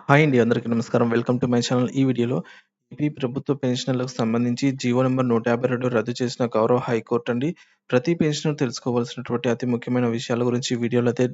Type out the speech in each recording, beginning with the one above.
Hi అండి. అందరికీ నమస్కారం. Welcome to my channel. ఈ వీడియోలో ఏపీ ప్రభుత్వ పెన్షనర్లకు సంబంధించి జీవో నంబర్ 152 రద్దు చేసిన గౌరవ హైకోర్టు అండి. ప్రతి పెన్షనర్ తెలుసుకోవాల్సినటువంటి అతి ముఖ్యమైన విషయాల గురించి ఈ వీడియోలో అయితే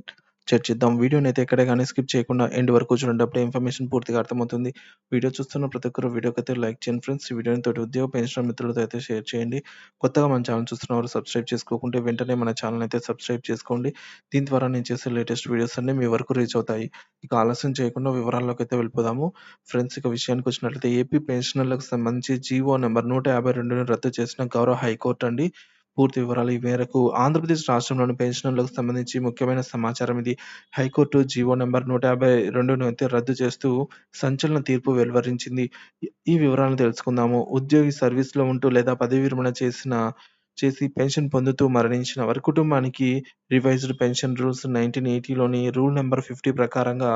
చర్చిద్దాం. వీడియోనైతే ఎక్కడ గాని స్కిప్ చేయకుండా ఎండ్ వరకు చూడండి. అప్పుడే ఇన్ఫర్మేషన్ పూర్తిగా అర్థమవుతుంది. వీడియో చూస్తున్న ప్రతి ఒక్కరు వీడియోకైతే లైక్ చేయండి ఫ్రెండ్స్. ఈ వీడియోని తోటి ఉద్యోగ పెన్షనర్ మిత్రులతో అయితే షేర్ చేయండి. కొత్తగా మన ఛానల్ చూస్తున్నవారు సబ్స్క్రైబ్ చేసుకోకుంటే వెంటనే మన ఛానల్ అయితే సబ్స్క్రైబ్ చేసుకోండి. దీని ద్వారా నేను చేసే లేటెస్ట్ వీడియోస్ అన్నీ మీ వరకు రీచ్ అవుతాయి. ఇక ఆలస్యం చేయకుండా వివరాల్లోకైతే వెళ్ళిపోదాము. ఫ్రెండ్స్, ఇక విషయానికొచ్చినట్లయితే ఏపీ పెన్షనర్లకు సంబంధించి జీవో నంబర్ 152ని రద్దు చేసిన గౌరవ హైకోర్టు అండి. పూర్తి వివరాలు ఈ మేరకు ఆంధ్రప్రదేశ్ రాష్ట్రంలోని పెన్షనర్లకు సంబంధించి ముఖ్యమైన సమాచారం ఇది. హైకోర్టు జీవో నంబర్ 152ను అయితే రద్దు చేస్తూ సంచలన తీర్పు వెలువరించింది. ఈ వివరాలను తెలుసుకుందాము. ఉద్యోగి సర్వీస్‌లో ఉంటూ లేదా పదవీ విరమణ చేసి పెన్షన్ పొందుతూ మరణించిన వారి కుటుంబానికి రివైజ్డ్ పెన్షన్ రూల్స్ 1980లోని రూల్ నంబర్ 50 ప్రకారంగా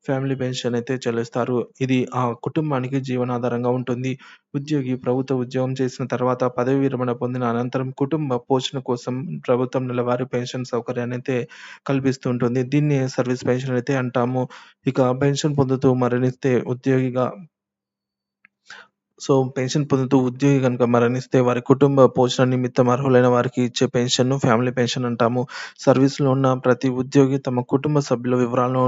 ఫ్యామిలీ పెన్షన్ అయితే చెల్లిస్తారు. ఇది ఆ కుటుంబానికి జీవనాధారంగా ఉంటుంది. ఉద్యోగి ప్రభుత్వ ఉద్యోగం చేసిన తర్వాత పదవీ విరమణ పొందిన అనంతరం కుటుంబ పోషణ కోసం ప్రభుత్వం నెలవారీ పెన్షన్ సౌకర్యాన్నయితే కల్పిస్తూ ఉంటుంది. దీన్ని సర్వీస్ పెన్షన్ అయితే అంటాము. ఇక పెన్షన్ పొందుతూ మరణిస్తే పెన్షన్ పొందుతూ ఉద్యోగి గనుక మరణిస్తే వారి కుటుంబ పోషణ నిమిత్తం అర్హులైన వారికి ఇచ్చే పెన్షన్‌ను ఫ్యామిలీ పెన్షన్ అంటాము. సర్వీస్‌లో ఉన్న ప్రతి ఉద్యోగి తమ కుటుంబ సభ్యుల వివరాలను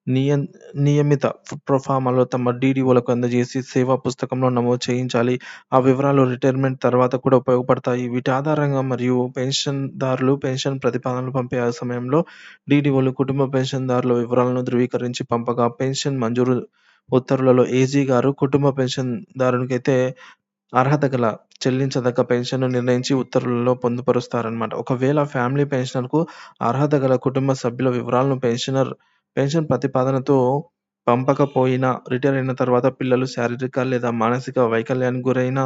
నియం నియమిత ప్రొఫార్మాలో తమ డీడీఓలకు అందజేసి సేవా పుస్తకంలో నమోదు చేయించాలి. ఆ వివరాలు రిటైర్మెంట్ తర్వాత కూడా ఉపయోగపడతాయి. వీటి ఆధారంగా మరియు పెన్షన్‌దారులు పెన్షన్ ప్రతిపాదనలు పంపే ఆ సమయంలో డీడీఓలు కుటుంబ పెన్షన్‌దారుల వివరాలను ధృవీకరించి పంపగా పెన్షన్ మంజూరు ఉత్తర్వులలో ఏజీ గారు కుటుంబ పెన్షన్‌దారునికైతే అర్హత గల చెల్లించదగ్గ పెన్షన్‌ను నిర్ణయించి ఉత్తర్వులలో పొందుపరుస్తారనమాట. ఒకవేళ ఫ్యామిలీ పెన్షనర్‌కు అర్హత గల కుటుంబ సభ్యుల వివరాలను పెన్షన్ ప్రతిపాదనతో పంపకపోయినా రిటైర్ అయిన తర్వాత పిల్లలు శారీరక లేదా మానసిక వైకల్యానికి గురైన,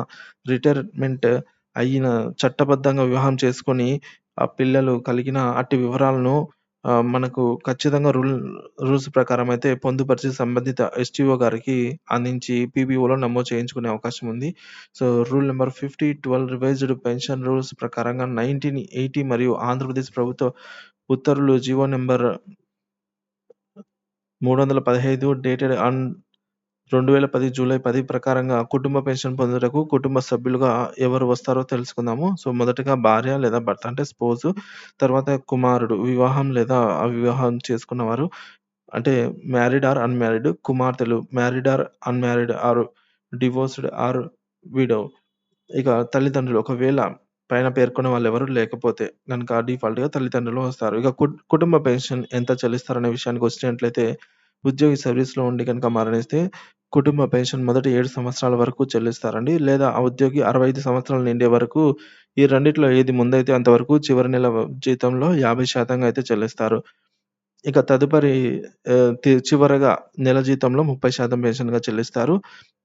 రిటైర్మెంట్ అయిన, చట్టబద్ధంగా వివాహం చేసుకొని ఆ పిల్లలు కలిగిన అట్టి వివరాలను మనకు ఖచ్చితంగా రూల్స్ ప్రకారం అయితే పొందుపరిచి సంబంధిత ఎస్‌టీఓ గారికి అందించి పీపీఓలో నమోదు చేయించుకునే అవకాశం ఉంది. Rule number 50, 12 revised pension rules ప్రకారంగా 1980 మరియు ఆంధ్రప్రదేశ్ ప్రభుత్వ ఉత్తర్వులు GO number 315 dated on 2010 July 10 ప్రకారంగా కుటుంబ పెన్షన్ పొందుటకు కుటుంబ సభ్యులుగా ఎవరు వస్తారో తెలుసుకుందాము. మొదటగా భార్య లేదా భర్త అంటే స్పౌస్, తర్వాత కుమారుడు వివాహం లేదా అవివాహం చేసుకున్నవారు అంటే మ్యారీడ్ ఆర్ అన్‌మ్యారీడ్, కుమార్తెలు married or unmarried or divorced or widow. ఇక తల్లిదండ్రులు ఒకవేళ పైన పేర్కొన్న వాళ్ళెవరు లేకపోతే గనక డిఫాల్ట్‌గా తల్లిదండ్రులు వస్తారు. ఇక కుటుంబ పెన్షన్ ఎంత చెల్లిస్తారనే విషయానికొచ్చినట్లయితే ఉద్యోగి సర్వీస్‌లో ఉండి గనక మరణిస్తే కుటుంబ పెన్షన్ మొదటి 7 సంవత్సరాల వరకు చెల్లిస్తారండి. లేదా ఆ ఉద్యోగి 65 సంవత్సరాలు నిండే వరకు ఈ రెండిట్లో ఏది ముందైతే అంతవరకు చివరి నెల జీతంలో 50% అయితే చెల్లిస్తారు. ఇక తదుపరి చివరగా నెల జీతంలో 30% పెన్షన్‌గా చెల్లిస్తారు.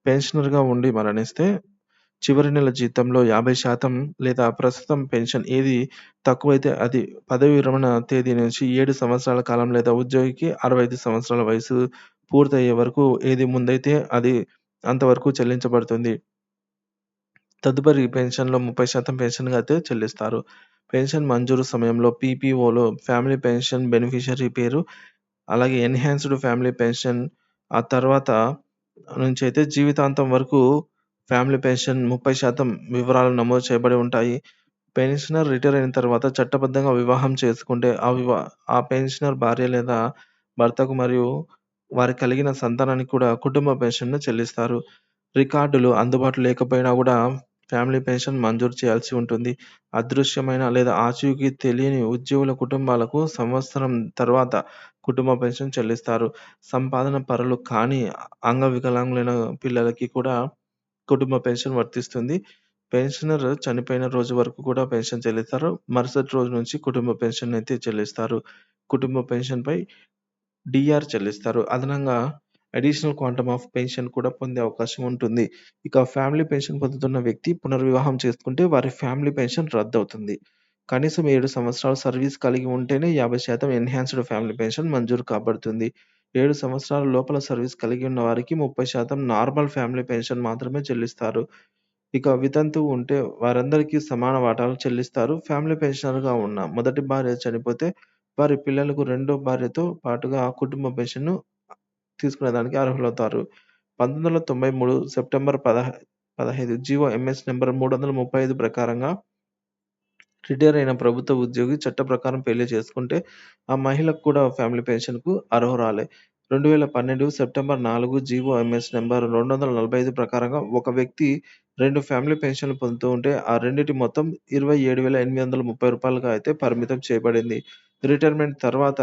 పెన్షనర్‌గా ఉండి మరణిస్తే చివరి నెల జీతంలో 50% లేదా ప్రస్తుతం పెన్షన్ ఏది తక్కువైతే అది పదవీ విరమణ తేదీ నుంచి 7 సంవత్సరాల కాలం లేదా ఉద్యోగికి 65 సంవత్సరాల వయసు పూర్తయ్యే వరకు ఏది ముందైతే అది అంతవరకు చెల్లించబడుతుంది. తదుపరి పెన్షన్‌లో 30% పెన్షన్‌గా అయితే చెల్లిస్తారు. పెన్షన్ మంజూరు సమయంలో పీపీఓలో ఫ్యామిలీ పెన్షన్ బెనిఫిషియరీ పేరు, అలాగే ఎన్‌హాన్స్‌డ్ ఫ్యామిలీ పెన్షన్ ఆ తర్వాత నుంచైతే జీవితాంతం వరకు ఫ్యామిలీ పెన్షన్ 30% వివరాలు నమోదు చేయబడి ఉంటాయి. పెన్షనర్ రిటైర్ అయిన తర్వాత చట్టబద్ధంగా వివాహం చేసుకుంటే ఆ పెన్షనర్ భార్య లేదా భర్తకు మరియు వారికి కలిగిన సంతానానికి కూడా కుటుంబ పెన్షన్‌ను చెల్లిస్తారు. రికార్డులు అందుబాటులో లేకపోయినా గూడా ఫ్యామిలీ పెన్షన్ మంజూరు చేయాల్సి ఉంటుంది. అదృశ్యమైన లేదా ఆచూకీ తెలియని ఉద్యోగుల కుటుంబాలకు సంవత్సరం తర్వాత కుటుంబ పెన్షన్ చెల్లిస్తారు. సంపాదన పరులు కాని అంగవికలాంగులైన పిల్లలకి కూడా కుటుంబ పెన్షన్ వర్తిస్తుంది. పెన్షనర్ చనిపోయిన రోజు వరకు కూడా పెన్షన్ చెల్లిస్తారు. మరుసటి రోజు నుంచి కుటుంబ పెన్షన్ అయితే చెల్లిస్తారు. కుటుంబ పెన్షన్‌పై డీఆర్ చెల్లిస్తారు. అదనంగా అడిషనల్ క్వాంటమ్ ఆఫ్ పెన్షన్ కూడా పొందే అవకాశం ఉంటుంది. ఇక ఫ్యామిలీ పెన్షన్ పొందుతున్న వ్యక్తి పునర్వివాహం చేసుకుంటే వారి ఫ్యామిలీ పెన్షన్ రద్దవుతుంది. కనీసం 7 సంవత్సరాలు సర్వీస్ కలిగి ఉంటేనే 50% ఎన్‌హాన్స్‌డ్ ఫ్యామిలీ పెన్షన్ మంజూరు కాబడుతుంది. 7 సంవత్సరాల లోపల సర్వీస్ కలిగి ఉన్న వారికి 30% నార్మల్ ఫ్యామిలీ పెన్షన్ మాత్రమే చెల్లిస్తారు. ఇక వితంతువు ఉంటే వారందరికీ సమాన వాటాలు చెల్లిస్తారు. ఫ్యామిలీ పెన్షనర్‌గా ఉన్న మొదటి భార్య చనిపోతే వారి పిల్లలకు రెండో భార్యతో పాటుగా కుటుంబ పెన్షన్‌ను తీసుకునేదానికి అర్హులవుతారు. 1993 సెప్టెంబర్ 15 జీవో ఎంఎస్ నంబర్ 335 ప్రకారంగా రిటైర్ అయిన ప్రభుత్వ ఉద్యోగి చట్ట ప్రకారం పెళ్లి చేసుకుంటే, ఆ మహిళకు కూడా ఫ్యామిలీ పెన్షన్‌కు అర్హురాలే. 2012 సెప్టెంబర్ 4 జీవో ఎంఎస్ నంబర్ 245 ప్రకారంగా ఒక వ్యక్తి 2 ఫ్యామిలీ పెన్షన్‌లు పొందుతూ ఉంటే, ఆ రెండిటి మొత్తం రూ. 27,830గా అయితే పరిమితం చేయబడింది. రిటైర్మెంట్ తర్వాత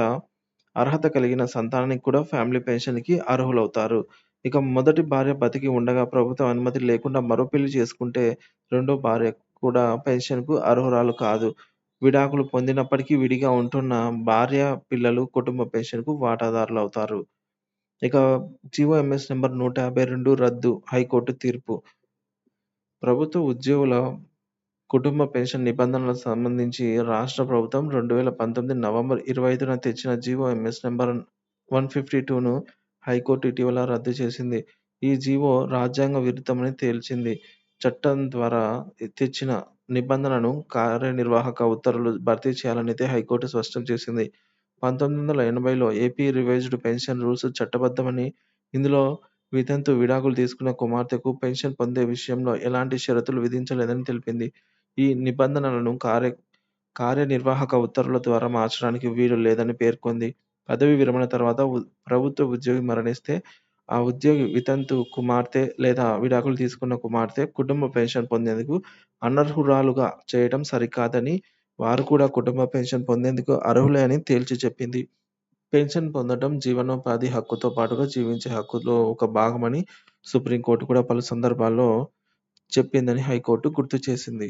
అర్హత కలిగిన సంతానానికి కూడా ఫ్యామిలీ పెన్షన్‌కి అర్హులవుతారు. ఇక మొదటి భార్య బతికి ఉండగా ప్రభుత్వ అనుమతి లేకుండా మరో పెళ్లి చేసుకుంటే, రెండో భార్య కూడా పెన్షన్‌కు అర్హురాలు కాదు. విడాకులు పొందినప్పటికీ విడిగా ఉంటున్న భార్య, పిల్లలు కుటుంబ పెన్షన్‌కు వాటాదారులవుతారు. ఇక జీవో ఎంఎస్ నంబర్ 152 రద్దు హైకోర్టు తీర్పు. ప్రభుత్వ ఉద్యోగుల కుటుంబ పెన్షన్ నిబంధనలకు సంబంధించి రాష్ట్ర ప్రభుత్వం 2019 నవంబర్ 25న తెచ్చిన జీవో ఎంఎస్ నంబర్ 152ను హైకోర్టు ఇటీవల రద్దు చేసింది. ఈ జీవో రాజ్యాంగ విరుద్ధమని తేల్చింది. చట్టం ద్వారా తెచ్చిన నిబంధనను కార్యనిర్వాహక ఉత్తర్వులు భర్తీ చేయాలనైతే హైకోర్టు స్పష్టం చేసింది. 1980లో ఏపీ రివైజ్డ్ పెన్షన్ రూల్స్ చట్టబద్ధమని, ఇందులో విడాకులు తీసుకున్న కుమార్తెకు పెన్షన్ పొందే విషయంలో ఎలాంటి షరతులు విధించలేదని తెలిపింది. ఈ నిబంధనలను కార్యనిర్వాహక ఉత్తర్వుల ద్వారా మార్చడానికి వీలు లేదని పేర్కొంది. పదవీ విరమణ తర్వాత ప్రభుత్వ ఉద్యోగి మరణిస్తే, ఆ ఉద్యోగి వితంతు కుమార్తె లేదా విడాకులు తీసుకున్న కుమార్తె కుటుంబ పెన్షన్ పొందేందుకు అనర్హురాలుగా చేయడం సరికాదని, వారు కూడా కుటుంబ పెన్షన్ పొందేందుకు అర్హులే అని తేల్చి చెప్పింది. పెన్షన్ పొందడం జీవనోపాధి హక్కుతో పాటుగా జీవించే హక్కులో ఒక భాగమని సుప్రీంకోర్టు కూడా పలు సందర్భాల్లో చెప్పిందని హైకోర్టు గుర్తు చేసింది.